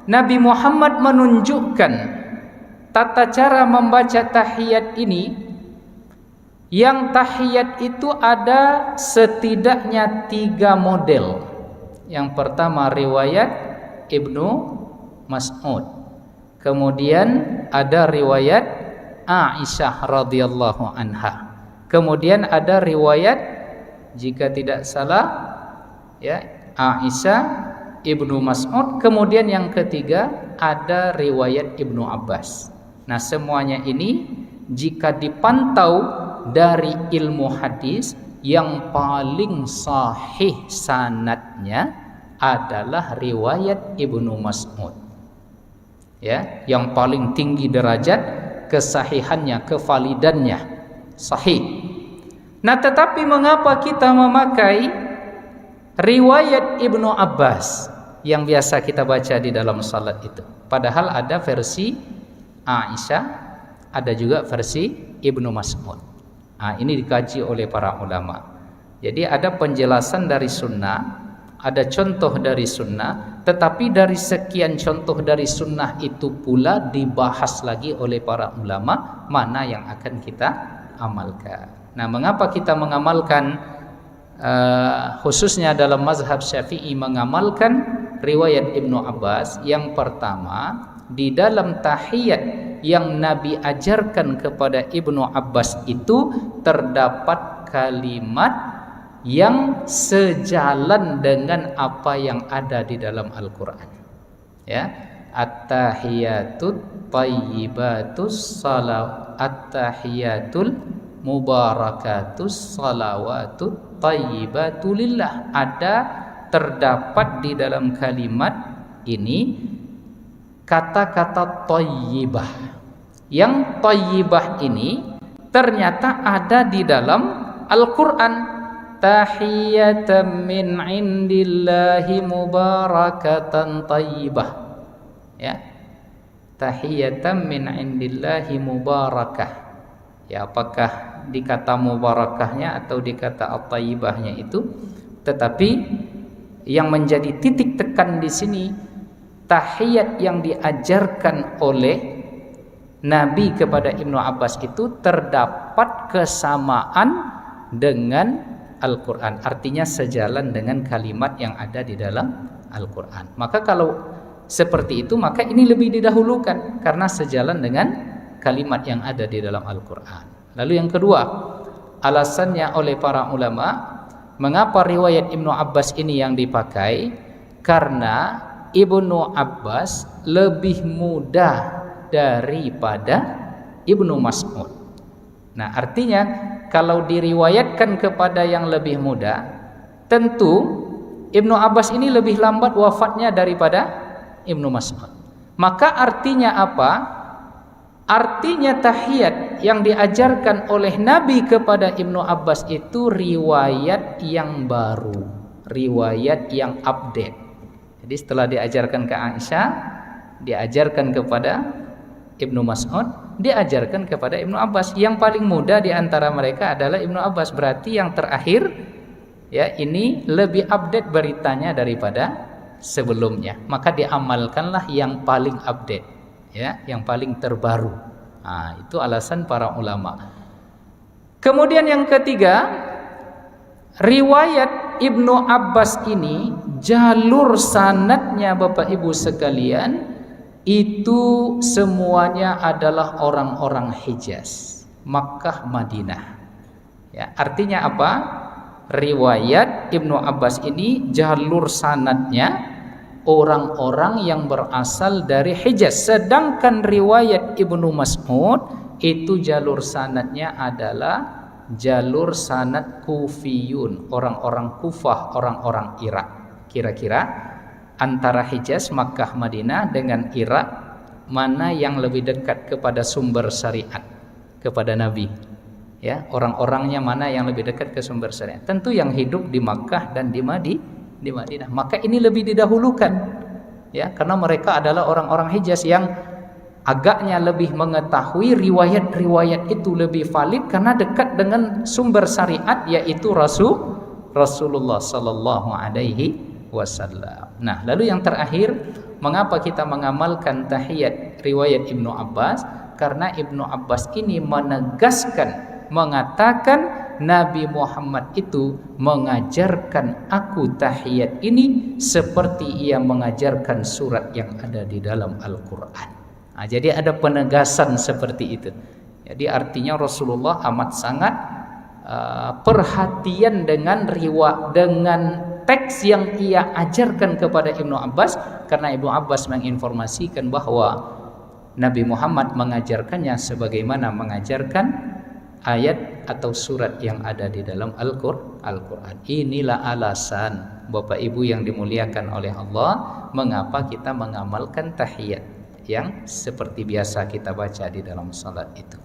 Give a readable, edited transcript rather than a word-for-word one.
Nabi Muhammad menunjukkan tata cara membaca tahiyat ini, yang tahiyat itu ada setidaknya 3 model. Yang pertama riwayat Ibnu Mas'ud, kemudian ada riwayat Aisyah radhiyallahu anha, kemudian ada riwayat, jika tidak salah ya, Aisyah, Ibnu Mas'ud, kemudian yang ketiga ada riwayat Ibnu Abbas. Nah, semuanya ini jika dipantau dari ilmu hadis, yang paling sahih sanadnya adalah riwayat Ibnu Mas'ud. Ya, yang paling tinggi derajat kesahihannya, kevalidannya, sahih. Nah, tetapi mengapa kita memakai riwayat Ibnu Abbas yang biasa kita baca di dalam salat itu? Padahal ada versi Aisyah, ada juga versi Ibnu Mas'ud. Nah, ini dikaji oleh para ulama. Jadi ada penjelasan dari sunnah, ada contoh dari sunnah, tetapi dari sekian contoh dari sunnah itu pula dibahas lagi oleh para ulama mana yang akan kita amalkan. Nah, mengapa kita mengamalkan khususnya dalam mazhab Syafi'i mengamalkan riwayat Ibnu Abbas? Yang pertama, di dalam tahiyat yang Nabi ajarkan kepada Ibnu Abbas itu terdapat kalimat yang sejalan dengan apa yang ada di dalam Al-Qur'an. Ya, at-tahiyatut thayyibatus salawat, at-tahiyatul mubarakatus salawatut thayyibatulillah. Ada terdapat di dalam kalimat ini kata-kata thayyibah. Yang thayyibah ini ternyata ada di dalam Al-Qur'an. Tahiyatan min indillahi mubarakatan thayyibah. Ya. Tahiyatan min indillahi mubarakah. Ya, apakah di kata mubarakahnya atau di kata at-thayyibahnya itu? Tetapi yang menjadi titik tekan di sini, tahiyat yang diajarkan oleh Nabi kepada Ibnu Abbas itu terdapat kesamaan dengan Al-Quran, artinya sejalan dengan kalimat yang ada di dalam Al-Quran. Maka kalau seperti itu, maka ini lebih didahulukan karena sejalan dengan kalimat yang ada di dalam Al-Quran. Lalu yang kedua, alasannya oleh para ulama, mengapa riwayat Ibnu Abbas ini yang dipakai? Karena Ibnu Abbas lebih muda daripada Ibnu Mas'ud. Nah, artinya kalau diriwayatkan kepada yang lebih muda, tentu Ibnu Abbas ini lebih lambat wafatnya daripada Ibnu Mas'ud. Maka artinya apa? Artinya tahiyat yang diajarkan oleh Nabi kepada Ibnu Abbas itu riwayat yang baru, riwayat yang update. Jadi setelah diajarkan ke Aisyah, diajarkan kepada Ibnu Mas'ud, diajarkan kepada Ibnu Abbas. Yang paling muda di antara mereka adalah Ibnu Abbas. Berarti yang terakhir ya ini lebih update beritanya daripada sebelumnya. Maka diamalkanlah yang paling update, ya, yang paling terbaru. Nah, itu alasan para ulama. Kemudian yang ketiga, riwayat Ibnu Abbas ini jalur sanadnya Bapak Ibu sekalian itu semuanya adalah orang-orang Hijaz, Makkah, Madinah. Ya, artinya apa? Riwayat Ibnu Abbas ini jalur sanadnya orang-orang yang berasal dari Hijaz. Sedangkan riwayat Ibnu Mas'ud itu jalur sanadnya adalah jalur sanad Kufiyun, orang-orang Kufah, orang-orang Irak. Kira-kira antara Hijaz, Makkah, Madinah dengan Irak, mana yang lebih dekat kepada sumber syariat, kepada Nabi? Ya, orang-orangnya mana yang lebih dekat ke sumber syariat? Tentu yang hidup di Makkah dan di Madinah. Maka ini lebih didahulukan, ya, karena mereka adalah orang-orang Hijaz yang agaknya lebih mengetahui riwayat-riwayat itu lebih valid karena dekat dengan sumber syariat, yaitu Rasulullah sallallahu alaihi wasallam. Nah, lalu yang terakhir, Mengapa kita mengamalkan tahiyat riwayat Ibnu Abbas? Karena Ibnu Abbas ini menegaskan, mengatakan Nabi Muhammad itu mengajarkan aku tahiyat ini seperti ia mengajarkan surat yang ada di dalam Al-Quran. Nah, jadi ada penegasan seperti itu. Jadi artinya Rasulullah amat sangat perhatian dengan teks yang ia ajarkan kepada Ibnu Abbas, karena Ibnu Abbas menginformasikan bahwa Nabi Muhammad mengajarkannya sebagaimana mengajarkan ayat atau surat yang ada di dalam Al-Quran. Inilah alasan Bapak Ibu yang dimuliakan oleh Allah, mengapa kita mengamalkan tahiyat yang seperti biasa kita baca di dalam salat itu.